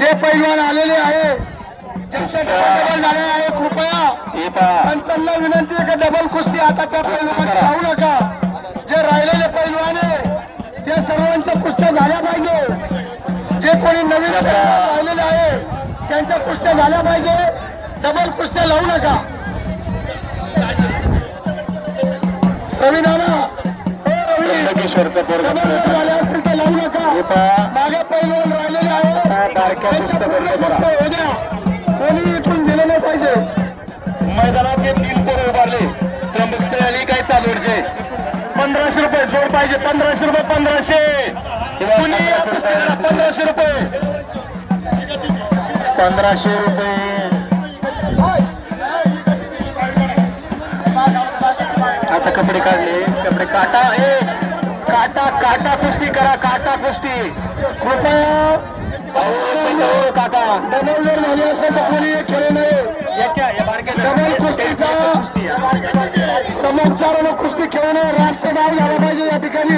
जे पैलवान आलेले आहे ज्यांचे डबल झाले आहे कृपया पंचांना विनंती आहे की डबल कुस्ती आता त्या पैलवानात राहू नका. जे राहिलेले पैलवान आहे त्या सर्वांच्या कुस्त्या झाल्या पाहिजे. जे कोणी नवीन राहिलेले आहे त्यांच्या कुस्त्या झाल्या पाहिजे. डबल कुस्त्या लावू नका. रवी नाना झाले असतील ते लावू नका. मागे पैलवान राहिलेले आहे कोणी इथून दिलं नाही पाहिजे. मैदानात हे 3 पोरं उभारले. त्र्यंबक आणि काय चालवडचे 1500 रुपये जोड पाहिजे. 1500 रुपये 1500 कुणी 1500 रुपये 1500 रुपये. आता कपडे काढले. कपडे काटा काटा कुस्ती करा. काटा कुस्ती कृपया काटा डबल जर झाली असेल तर कोणी खेळू नये. डबल कुस्तीचा समोपचारानं कुस्ती खेळू नये. राष्ट्रदार झाला पाहिजे या ठिकाणी.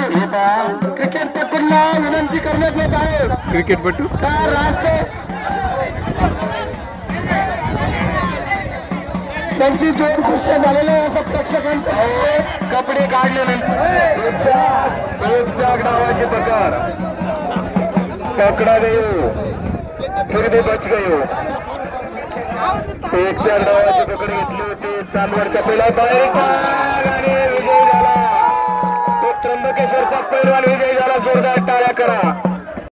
क्रिकेटपटूंना विनंती करण्यात येत आहे. क्रिकेटपटू का राष्ट्र त्यांची 2 कुस्त्या झालेल्या असं प्रेक्षकांचं कपडे काढल्यानंतर डावाचे प्रकार पकडा गयो फिर दे बच गयो. 1-4 डावाचे पकड घेतले होते. चालवडच्या पहिला बाहेर आणि विजय झाला. तो त्र्यंबकेश्वरचा पैलवान विजय झाला. जोरदार टाळ्या करा.